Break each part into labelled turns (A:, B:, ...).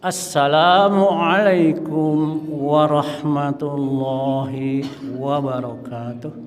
A: Assalamualaikum warahmatullahi wabarakatuh.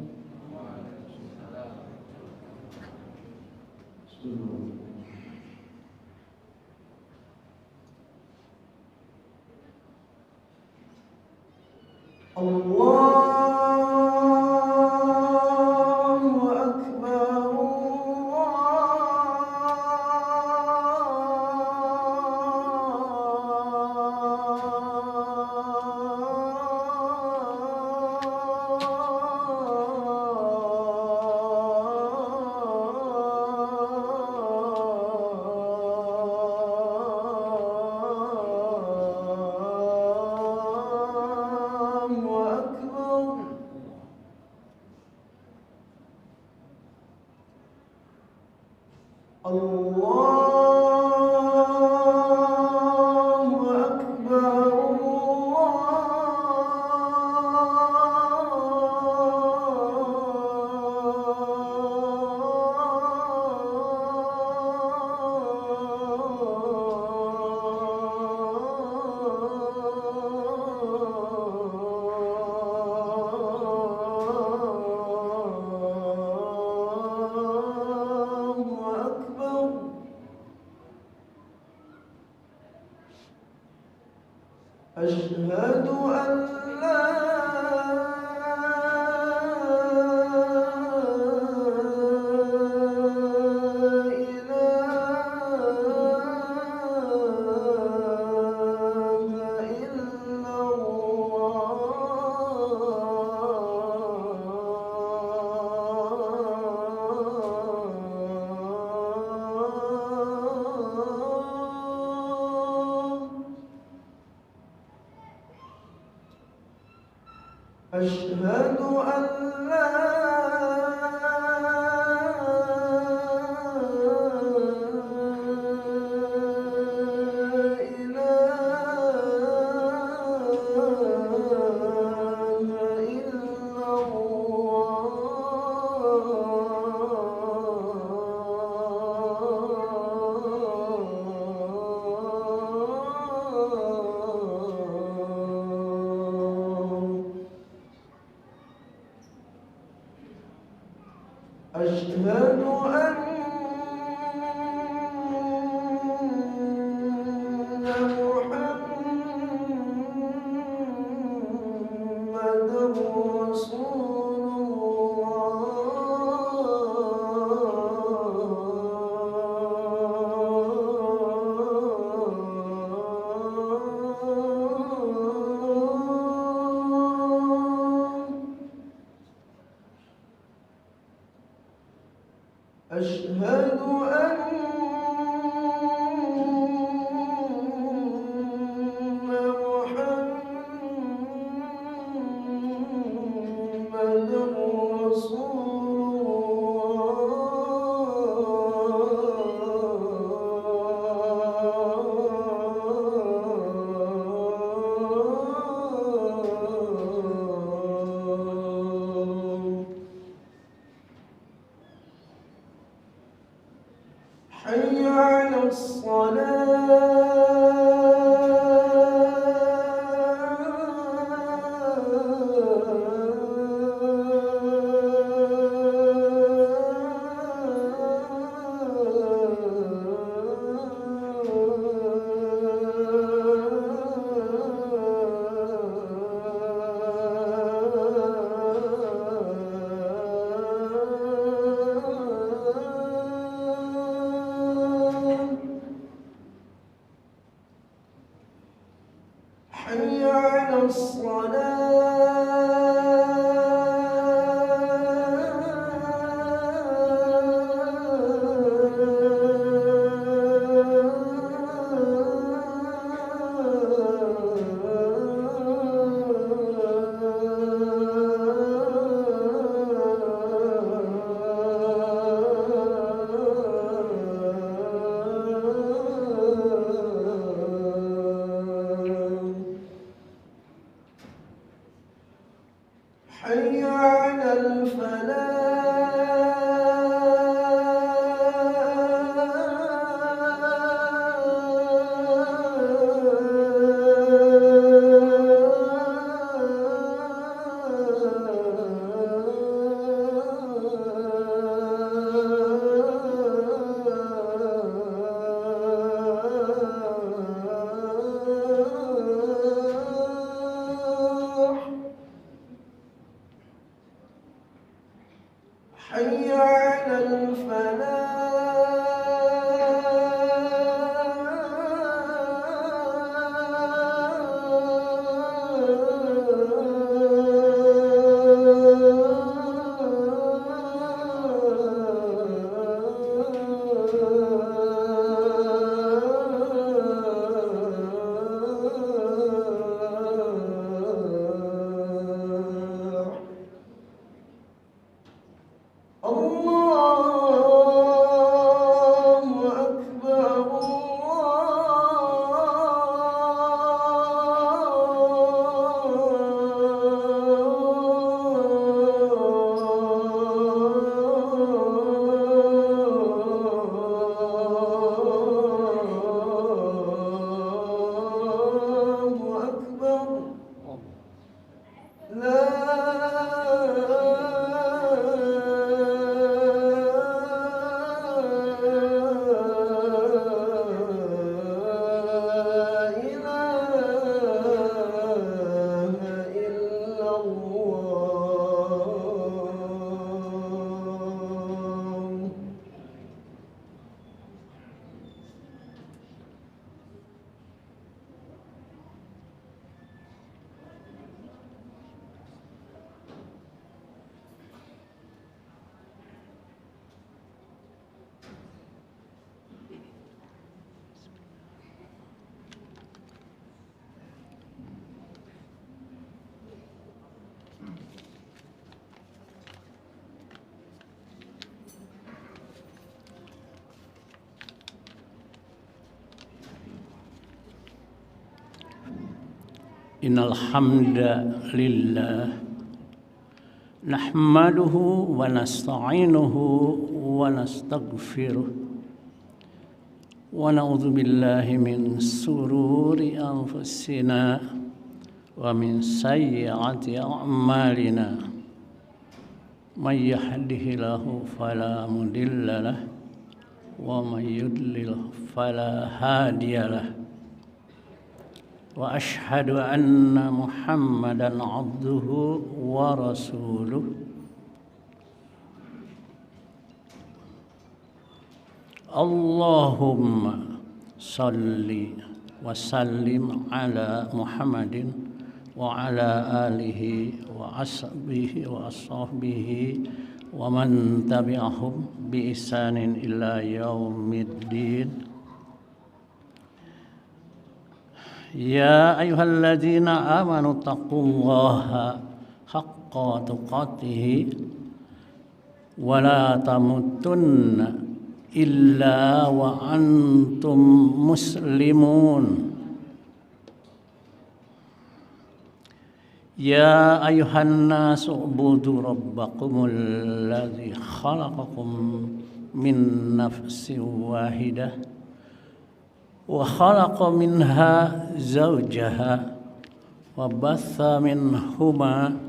A: Innal hamdalillah nahmaduhu wa nasta'inuhu wa nastaghfiruh wa na'udzu billahi min sururi anfusina wa min sayyiati a'malina. May yahdihillahu fala mudilla lahu wa may yudlil fala hadiya lahu. Wa ashhadu anna Muhammadan abduhu wa rasuluh. Allahumma salli wa sallim ala Muhammadin wa ala alihi wa ashabihi wa man tabi'ahum bi ihsanin ila yaumiddin. Ya ayyuhalladzina amanu taqullaha haqqa tuqatih wa la tamutunna illa wa antum muslimun. Ya ayuhan nasu ubudu rabbakumul ladzi khalaqakum min nafsin wahidah wa khalaqa minha zawjaha wa batha minhuma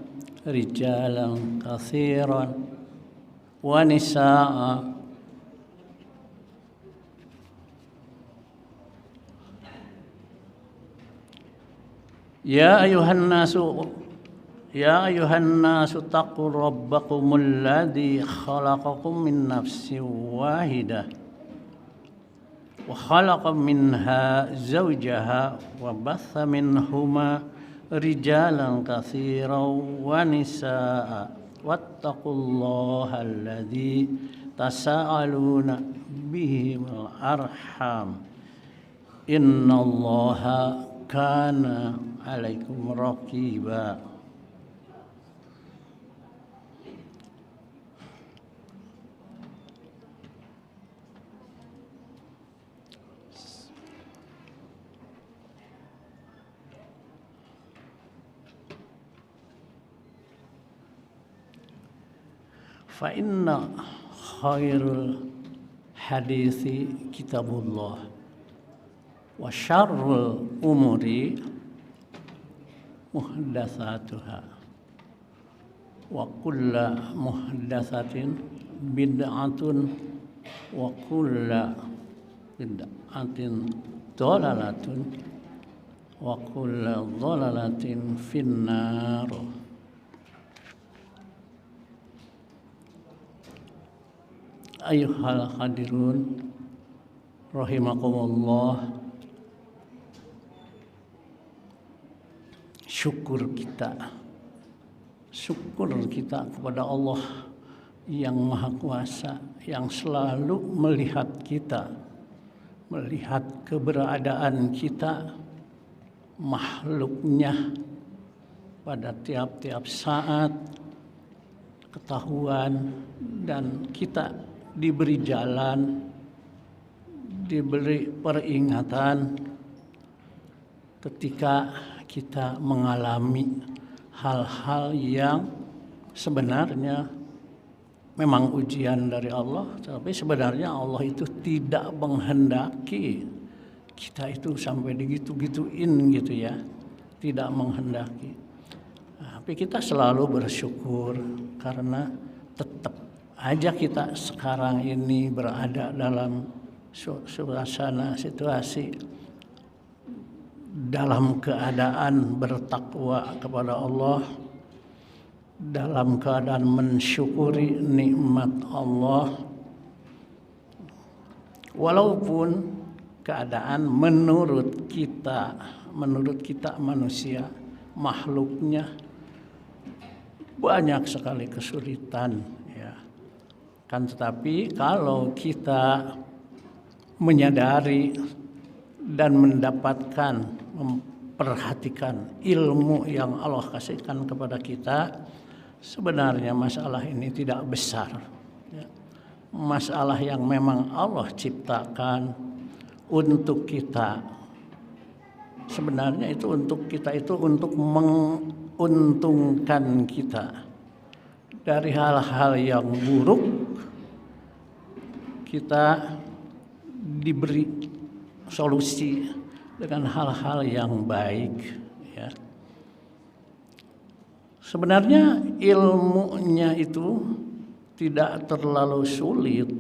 A: rijalan katsiran wa nisaa'a. Ya ayuhan nasu taqu rabbakumul ladzi khalaqakum min nafsin wahidah wa khalaqa minha zawjaha wa batha minhuma rijalan katsiran wa nisaa'a wattaqullaha alladzi tasaaluna bihi wal arham innallaha kana alaikum raqiba. Fa inna khairul hadithi kitabullah wa syarrul umuri muhdatsatuha wa kullu muhdatsatin bid'atun wa kullu bid'atin dhalalatun wa kullu dhalalatin finnar. Ayyuhal hadirun rahimakumullah, syukur kita kepada Allah yang Maha Kuasa, yang selalu melihat kita, melihat keberadaan kita, makhluknya pada tiap-tiap saat, ketahuan, dan kita diberi jalan, diberi peringatan ketika kita mengalami hal-hal yang sebenarnya memang ujian dari Allah, tapi sebenarnya Allah itu tidak menghendaki kita itu sampai digitu-gituin gitu ya, tidak menghendaki. Tapi kita selalu bersyukur karena tetap aja kita sekarang ini berada dalam suasana situasi dalam keadaan bertakwa kepada Allah, dalam keadaan mensyukuri nikmat Allah, walaupun keadaan menurut kita manusia, makhluknya banyak sekali kesulitan ya. Kan tetapi kalau kita menyadari dan mendapatkan, memperhatikan ilmu yang Allah kasihkan kepada kita, sebenarnya masalah ini tidak besar ya. Masalah yang memang Allah ciptakan untuk kita sebenarnya itu untuk kita, itu untuk menguntungkan kita dari hal-hal yang buruk. Kita diberi solusi dengan hal-hal yang baik, ya. Sebenarnya ilmunya itu tidak terlalu sulit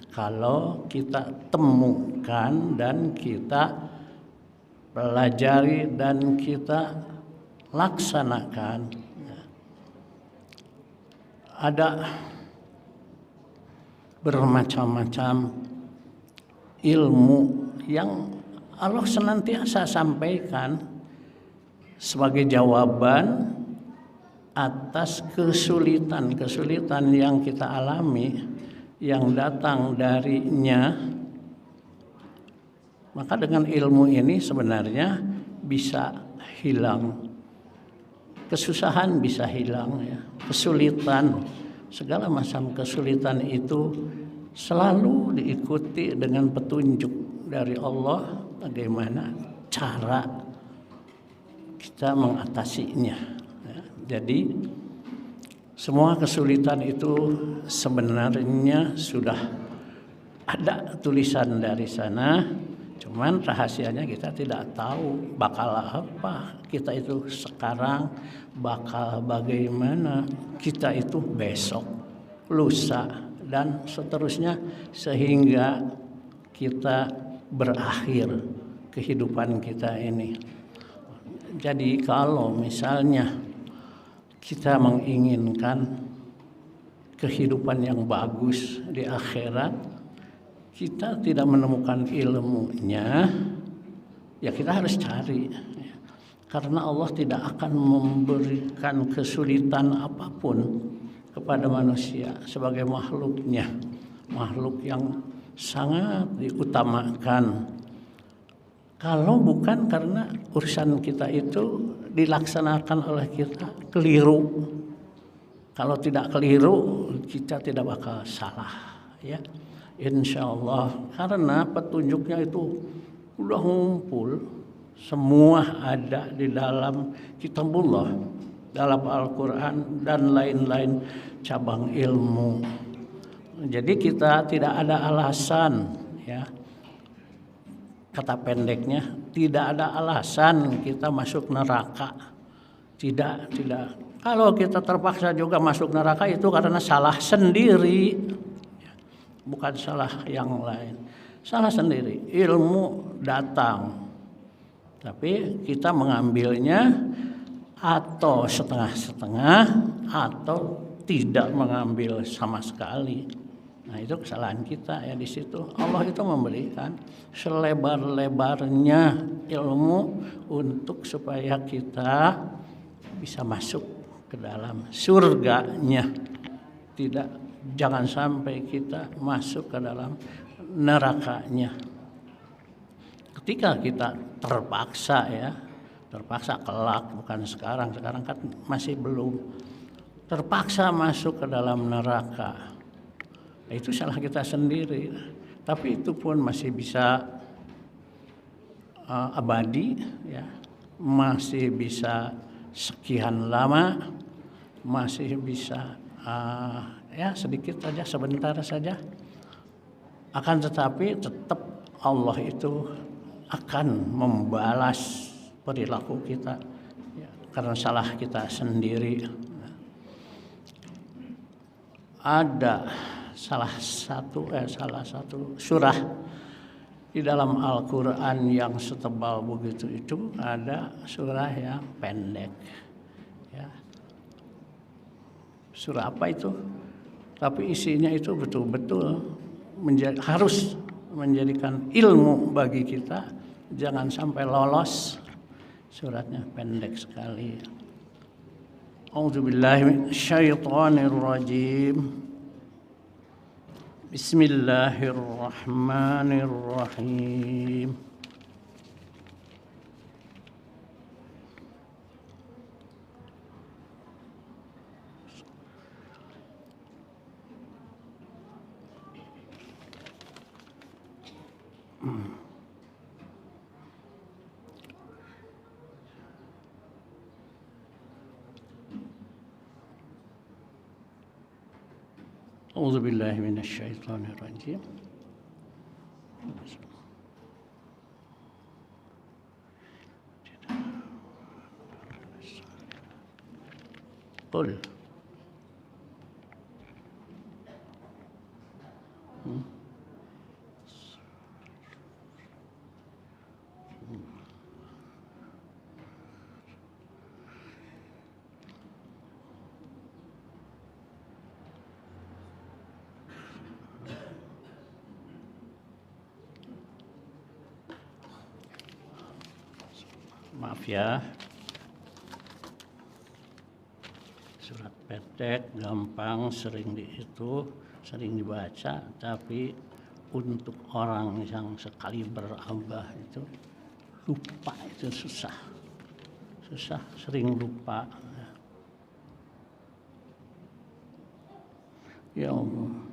A: kalau kita temukan dan kita pelajari dan kita laksanakan. Ada bermacam-macam ilmu yang Allah senantiasa sampaikan sebagai jawaban atas kesulitan-kesulitan yang kita alami yang datang darinya. Maka dengan ilmu ini sebenarnya bisa hilang kesusahan, bisa hilang, ya. Kesulitan, segala macam kesulitan itu selalu diikuti dengan petunjuk dari Allah bagaimana cara kita mengatasinya, ya. Jadi semua kesulitan itu sebenarnya sudah ada tulisan dari sana, cuman rahasianya kita tidak tahu bakal apa kita itu sekarang, bakal bagaimana kita itu besok, lusa, dan seterusnya, sehingga kita berakhir kehidupan kita ini. Jadi kalau misalnya kita menginginkan kehidupan yang bagus di akhirat, kita tidak menemukan ilmunya, ya kita harus cari. Karena Allah tidak akan memberikan kesulitan apapun kepada manusia sebagai makhluknya, makhluk yang sangat diutamakan. Kalau bukan karena urusan kita itu dilaksanakan oleh kita keliru. Kalau tidak keliru, kita tidak bakal salah, ya. Insya Allah, karena petunjuknya itu udah ngumpul, semua ada di dalam kitabullah, dalam Al-Quran dan lain-lain cabang ilmu. Jadi kita tidak ada alasan, ya. Kata pendeknya, tidak ada alasan kita masuk neraka. Tidak. Kalau kita terpaksa juga masuk neraka itu karena salah sendiri, bukan salah yang lain. Salah sendiri. Ilmu datang, tapi kita mengambilnya atau setengah-setengah atau tidak mengambil sama sekali. Nah, itu kesalahan kita, ya. Di situ Allah itu memberikan selebar-lebarnya ilmu untuk supaya kita bisa masuk ke dalam surganya. Jangan sampai kita masuk ke dalam nerakanya. Ketika kita terpaksa kelak, bukan sekarang kan masih belum, terpaksa masuk ke dalam neraka, itu salah kita sendiri. Tapi itu pun masih bisa abadi, ya, masih bisa sekian lama, masih bisa ya sedikit saja, sebentar saja. Akan tetapi tetap Allah itu akan membalas perilaku kita, ya, karena salah kita sendiri. Ada salah satu surah di dalam Al-Quran yang setebal begitu itu, ada surah yang pendek, ya. Surah apa itu? Tapi isinya itu betul-betul harus menjadikan ilmu bagi kita. Jangan sampai lolos. Suratnya pendek sekali. A'udzubillahi minasyaitonirrajim. Bismillahirrahmanirrahim. A'udzubillahi minasyaitonirrajim. Qul maaf ya, surat pendek, gampang, sering dibaca, tapi untuk orang yang sekali berambah itu lupa, itu susah, sering lupa. Ya Allah.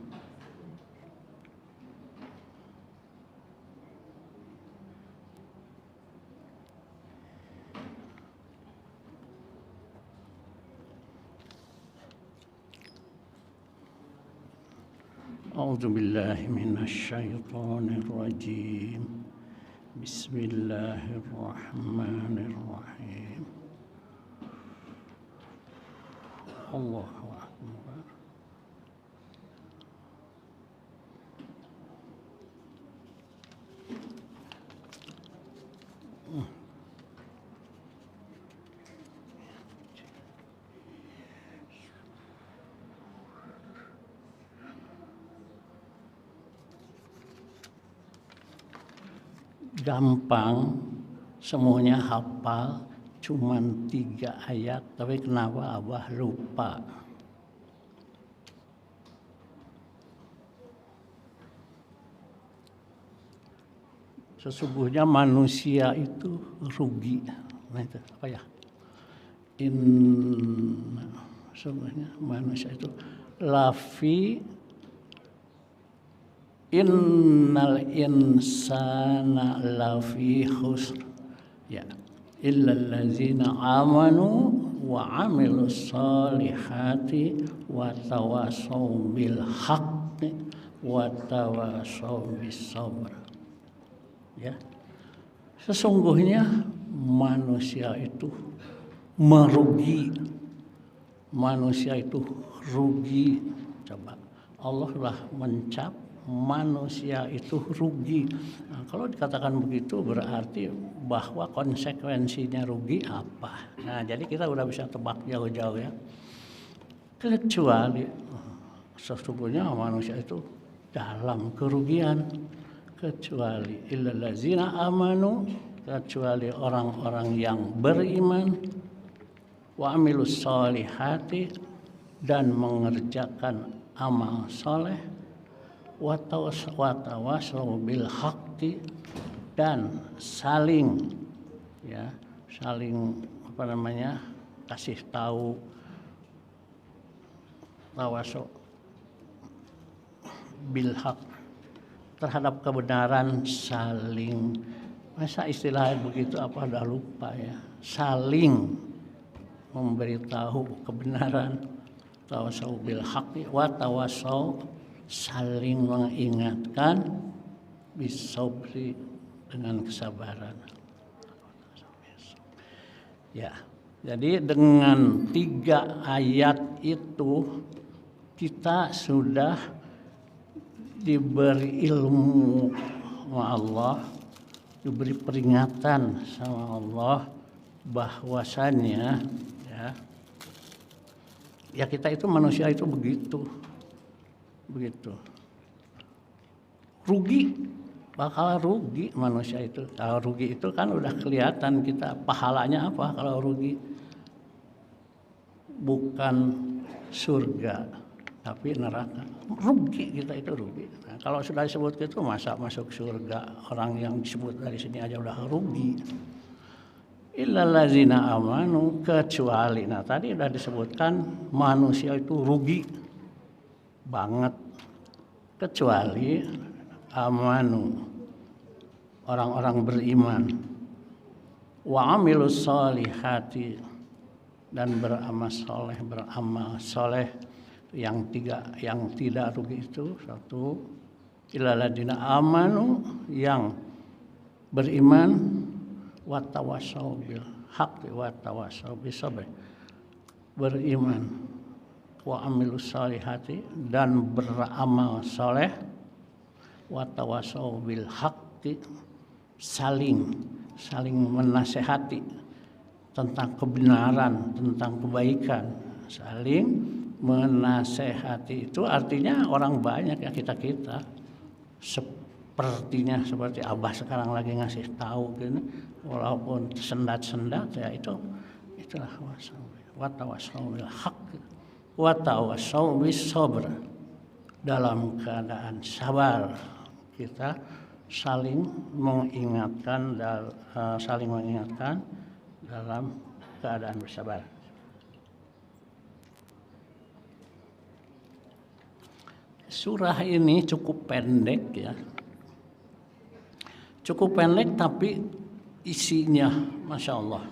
A: أعوذ بالله من الشيطان الرجيم بسم الله الرحمن الرحيم الله أكبر gampang, semuanya hafal, cuman 3 ayat, tapi kenapa Abah lupa? Sesungguhnya manusia itu rugi. Nah, itu apa ya? Sesungguhnya manusia itu lafi innal insana lafi khusr ya illal ladzina amanu wa amilus solihati wa tawassaw bil haqqi wa tawassaw bis sabr. Ya, sesungguhnya manusia itu merugi, manusia itu rugi. Coba Allah lah mencap manusia itu rugi. Nah, kalau dikatakan begitu berarti bahwa konsekuensinya rugi apa? Nah, jadi kita udah bisa tebak jauh-jauh ya. Kecuali sesungguhnya manusia itu dalam kerugian, kecuali illal ladzina amanu, kecuali orang-orang yang beriman, wa amilus solihati, dan mengerjakan amal soleh, watawassaw bil haqqi, dan saling kasih tahu, tawassaw bil haqq, terhadap kebenaran, saling, masa istilahnya begitu apa dah lupa ya, saling memberitahu kebenaran, tawassaw bil haqqi wa tawassaw, saling mengingatkan, bisabri, dengan kesabaran. Ya, jadi dengan 3 ayat itu kita sudah diberi ilmu sama Allah, diberi peringatan sama Allah bahwasannya ya kita itu manusia itu begitu rugi, bakal rugi manusia itu. Kalau rugi itu kan udah kelihatan kita pahalanya apa. Kalau rugi bukan surga tapi neraka, rugi kita itu rugi. Nah, kalau sudah disebut gitu masa masuk surga, orang yang disebut dari sini aja udah rugi. Illal ladzina amanu, kecuali, nah tadi udah disebutkan manusia itu rugi banget, kecuali amanu, orang-orang beriman, wa amilus solihati, dan beramal soleh yang tidak rugi itu satu, illal ladzina amanu, yang beriman, wa tawassaw bil haqqi wa tawassaw bis sabr, beriman, wa amilus solihati, dan beramal soleh, wa tawassaw bil haqqi, saling menasehati tentang kebenaran, tentang kebaikan, saling menasehati. Itu artinya orang banyak ya, kita sepertinya seperti Abah sekarang lagi ngasih tahu gini, walaupun sendat-sendat ya, itulah wa tawassaw bil haqq wa tawassaw bis sabr. Dalam keadaan sabar kita saling mengingatkan dalam keadaan bersabar. Surah ini cukup pendek ya. Cukup pendek tapi isinya Masya Allah.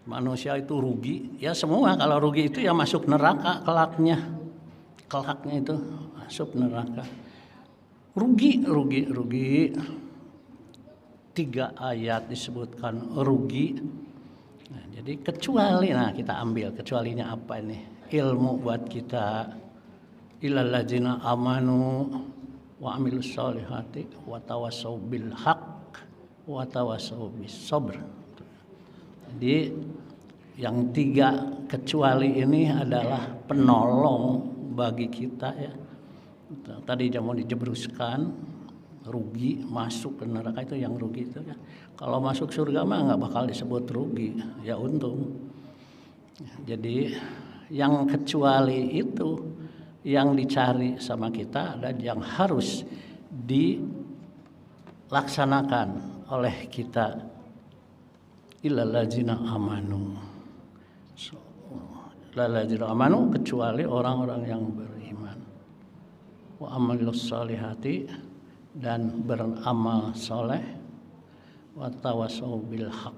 A: Manusia itu rugi. Ya semua kalau rugi itu ya masuk neraka kelaknya. Kelaknya itu masuk neraka. Rugi. 3 ayat disebutkan rugi. Nah, jadi kecuali, kita ambil kecualinya apa ini? Ilmu buat kita. Illal ladzina amanu wa amilus solihati wa tawassaw bil haqq wa tawassaw bis sabr. Jadi yang 3 kecuali ini adalah penolong bagi kita ya. Tadi mau dijebruskan, rugi masuk ke neraka itu yang rugi itu ya. Kalau masuk surga mah nggak bakal disebut rugi, ya untung. Jadi yang kecuali itu yang dicari sama kita dan yang harus dilaksanakan oleh kita. Illal ladzina amanu, kecuali orang-orang yang beriman, wa amilus solihati, dan beramal soleh, wa tawassaw bil haqq,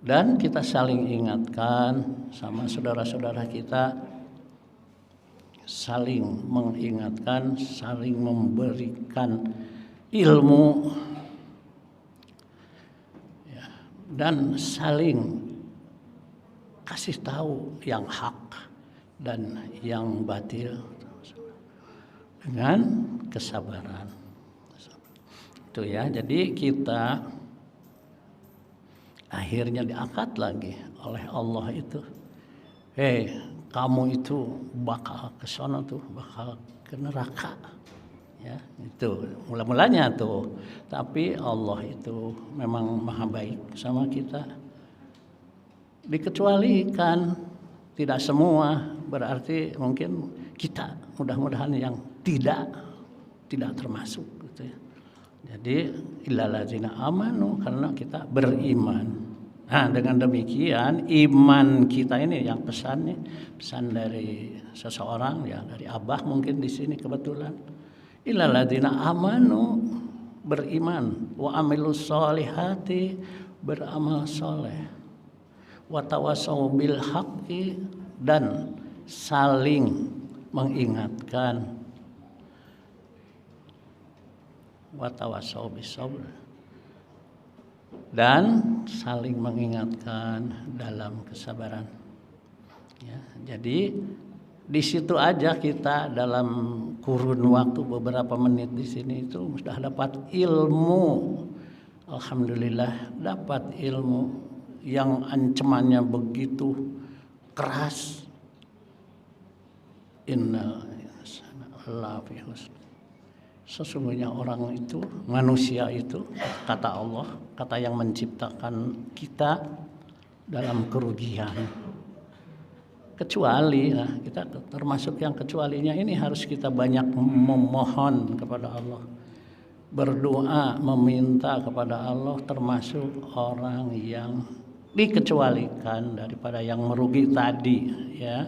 A: dan kita saling ingatkan sama saudara-saudara kita, saling mengingatkan, saling memberikan ilmu ya, dan saling kasih tahu yang hak dan yang batil dengan kesabaran. Itu ya, jadi kita akhirnya diangkat lagi oleh Allah itu. Kamu itu bakal ke sana tuh, bakal ke neraka. Ya, itu mula-mulanya tuh. Tapi Allah itu memang maha baik sama kita. Dikecualikan, tidak semua, berarti mungkin kita mudah-mudahan yang tidak termasuk gitu ya. Jadi illal ladzina amanu, karena kita beriman. Nah, dengan demikian iman kita ini yang pesan dari seseorang ya, dari Abah mungkin di sini kebetulan. Illal ladzina amanu, beriman, wa amilus solihati, beramal soleh, wa tawassaw bil haqqi, dan saling mengingatkan, wa tawassaw bis sabr, dan saling mengingatkan dalam kesabaran. Ya, jadi di situ aja kita dalam kurun waktu beberapa menit di sini itu sudah dapat ilmu. Alhamdulillah dapat ilmu yang ancamannya begitu keras. Sesungguhnya orang itu, manusia itu, kata Allah, kata yang menciptakan kita, dalam kerugian. Kecuali, kita termasuk yang kecualinya ini harus kita banyak memohon kepada Allah, berdoa, meminta kepada Allah, termasuk orang yang dikecualikan daripada yang merugi tadi ya.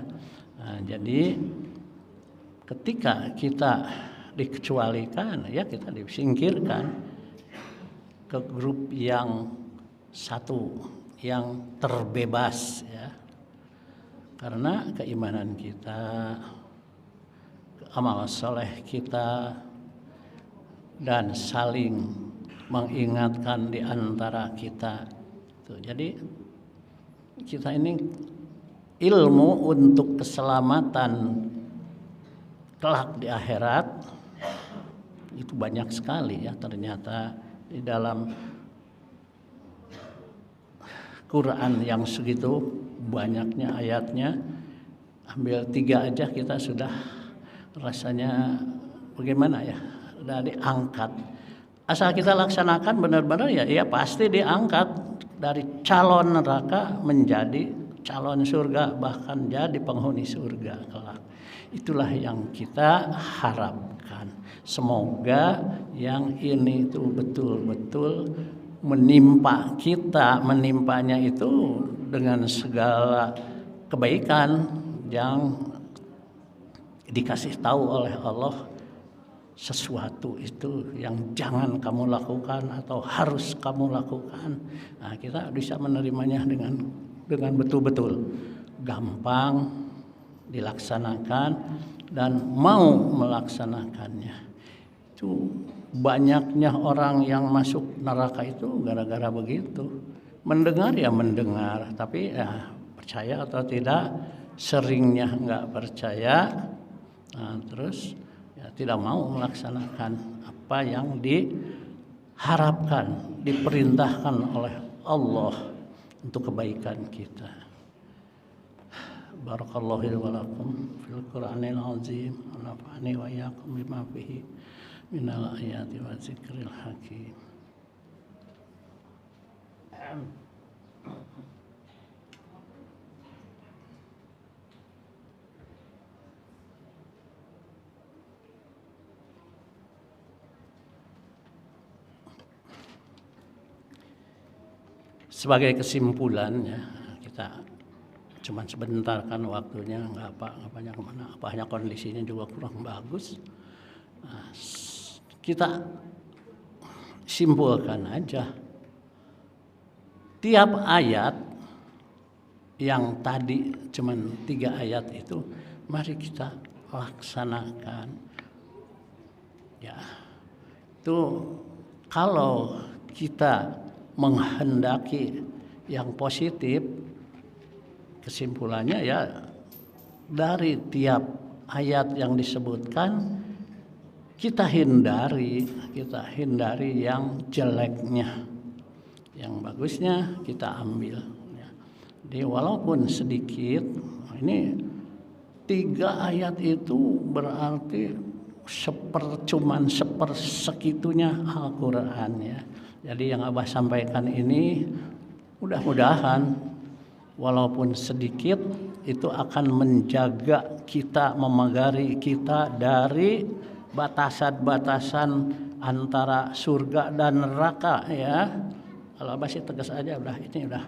A: Nah, jadi ketika kita dikecualikan ya, kita disingkirkan ke grup yang satu, yang terbebas ya. Karena keimanan kita, amal soleh kita, dan saling mengingatkan di antara kita. Jadi kita ini ilmu untuk keselamatan kelak di akhirat itu banyak sekali ya ternyata di dalam Quran yang segitu banyaknya ayatnya. Ambil 3 aja kita sudah rasanya bagaimana ya, udah diangkat. Asal kita laksanakan benar-benar ya pasti diangkat dari calon neraka menjadi calon surga, bahkan jadi penghuni surga kelak. Itulah yang kita harapkan. Semoga yang ini itu betul-betul menimpa kita, menimpanya itu dengan segala kebaikan yang dikasih tahu oleh Allah. Sesuatu itu yang jangan kamu lakukan atau harus kamu lakukan. Nah, kita bisa menerimanya dengan betul-betul gampang dilaksanakan dan mau melaksanakannya. Itu banyaknya orang yang masuk neraka itu gara-gara begitu. Mendengar ya mendengar, tapi ya percaya atau tidak, seringnya nggak percaya. Nah, terus ya tidak mau melaksanakan apa yang diharapkan, diperintahkan oleh Allah untuk kebaikan kita. Barakallahu wa lakum fil Qur'anil azim wa nafa'ani wa iyyakum bima fihi minal ayati wa dzikril hakim. Sebagai kesimpulannya, kita cuma sebentar kan waktunya, nggak banyak kemana, apanya kondisinya juga kurang bagus. Nah, kita simpulkan aja, tiap ayat yang tadi cuma 3 ayat itu, mari kita laksanakan. Ya, itu kalau kita menghendaki yang positif, kesimpulannya ya dari tiap ayat yang disebutkan kita hindari yang jeleknya, yang bagusnya kita ambil. Jadi walaupun sedikit, ini 3 ayat itu berarti cuman sepersegitunya Al-Quran ya. Jadi yang Abah sampaikan ini mudah-mudahan walaupun sedikit itu akan menjaga kita, memagari kita dari batasan-batasan antara surga dan neraka ya. Kalau Abah sih tegas aja, ini udah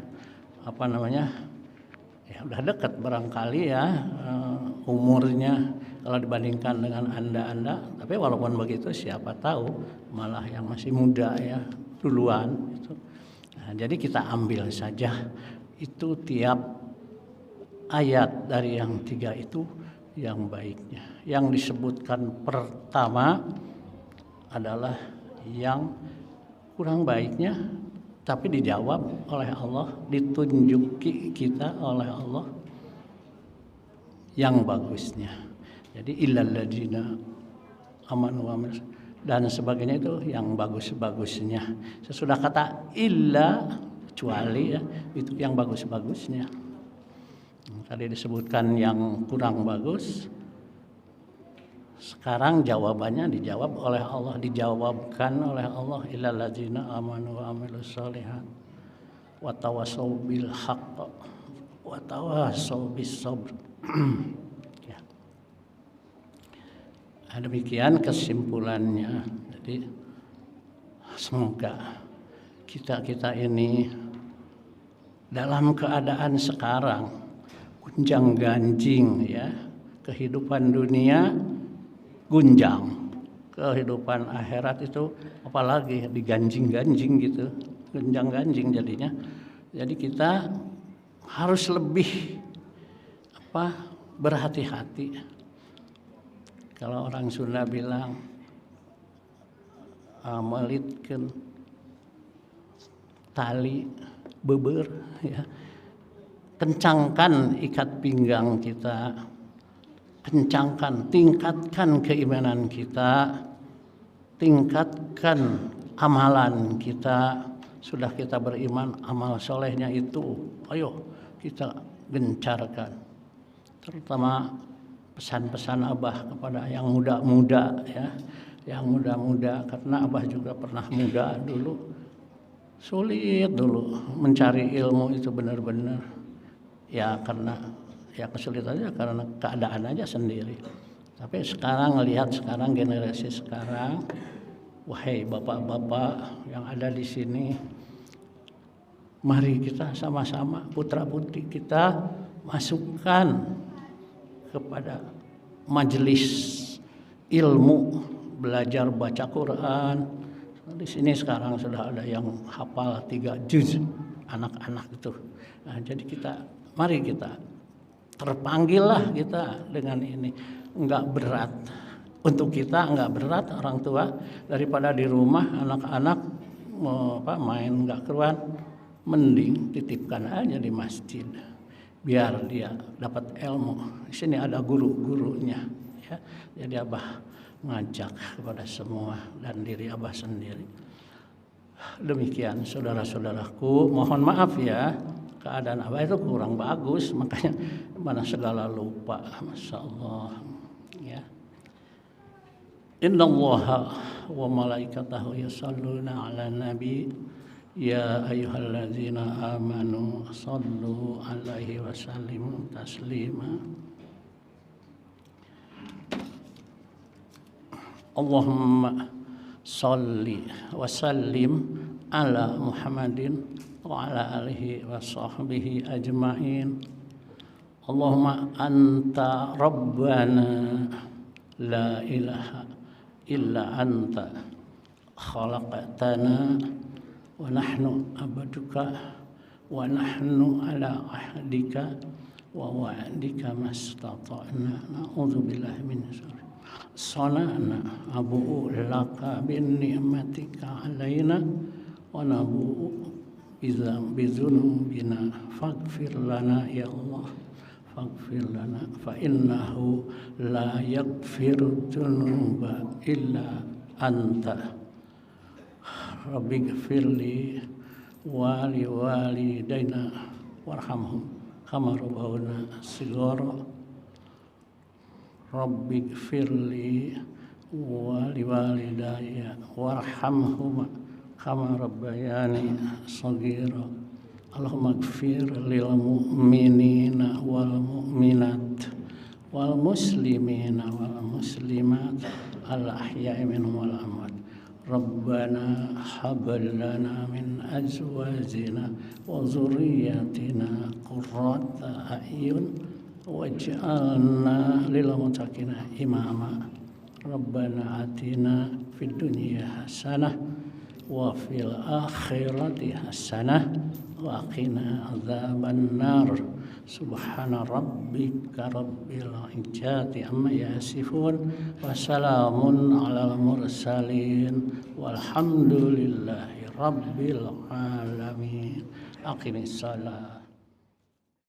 A: ya udah dekat barangkali ya umurnya kalau dibandingkan dengan anda. Tapi walaupun begitu siapa tahu malah yang masih muda ya duluan gitu. Nah, jadi kita ambil saja itu tiap ayat dari yang 3 itu yang baiknya. Yang disebutkan pertama adalah yang kurang baiknya, tapi dijawab oleh Allah, ditunjuki kita oleh Allah yang bagusnya. Jadi illal ladzina amanu wa amilus dan sebagainya itu yang bagus-bagusnya. Sesudah kata illa, kecuali ya, itu yang bagus-bagusnya. Tadi disebutkan yang kurang bagus. Sekarang jawabannya dijawab oleh Allah, dijawabkan oleh Allah, illal ladzina amanu wa amilus shalihat wa tawassaw bil haqq wa tawassaw bis sabr. Ya. Demikian kesimpulannya. Jadi semoga kita ini dalam keadaan sekarang gunjang-ganjing ya, kehidupan dunia gunjang, kehidupan akhirat itu apalagi diganjing-ganjing gitu, gunjang-ganjing jadinya. Jadi kita harus lebih berhati-hati. Kalau orang Sunda bilang melitkeun tali beber, ya. Kencangkan ikat pinggang kita, kencangkan, tingkatkan keimanan kita, tingkatkan amalan kita. Sudah kita beriman, amal solehnya itu ayo kita gencarkan. Terutama pesan-pesan Abah kepada yang muda-muda, ya, yang muda-muda, karena Abah juga pernah muda dulu, sulit dulu mencari ilmu itu benar-benar, ya karena ya kesulitannya karena keadaan aja sendiri. Tapi sekarang lihat sekarang generasi sekarang, wahai bapak-bapak yang ada di sini, mari kita sama-sama putra-putri kita masukkan kepada majelis ilmu, belajar baca Quran. Di sini sekarang sudah ada yang hafal 3 juz anak-anak itu. Nah, jadi mari kita terpanggillah kita dengan ini. Enggak berat untuk kita, enggak berat orang tua, daripada di rumah anak-anak main enggak keluar, mending titipkan aja di masjid biar dia dapat ilmu. Di sini ada guru-gurunya, ya. Jadi Abah ngajak kepada semua dan diri Abah sendiri. Demikian saudara-saudaraku, mohon maaf ya, keadaan Abah itu kurang bagus, makanya mana segala lupa. Masya Allah, ya. Innallaha wa malaikatahu yusholluna 'alan nabi ya ayyuhalladzina amanu shallu 'alaihi wa sallimu taslima. Allahumma shalli wa sallim ala Muhammadin wa ala alihi wa sahbihi ajma'in. Allahumma anta rabbana la ilaha illa anta khalaqtana wa nahnu abaduka wa nahnu ala ahdika wa wa'dika mastata'na na'udzubillahi min syarri sana'na abu'u laka bin ni'matika alaina wa nabu'u bizunubina faghfir lana ya Allah, faghfir lana fa innahu la yaghfiru dzunuba illa anta. Rabbighfirli wa li walidayna warhamhum kama rabbawna shighara. Rabbighfirli wa li walidayya warhamhum kama rabbayani shaghira. Allahumma ighfir lil mu'minina wal mu'minat wal muslimina wal muslimat al ahya'i minhum wal amwat. Rabbana hab lana min azwajina wa dhurriyyatina qurrata a'yun waj'alna lil muttaqina imama. Rabbana atina fid dunya hasanah wa fil akhirati hasanah wa qina adzaban nar. Subhana rabbika rabbil izzati amma yasifun wa salamun alal mursalin walhamdulillahi rabbil alamin. Aqimis salat.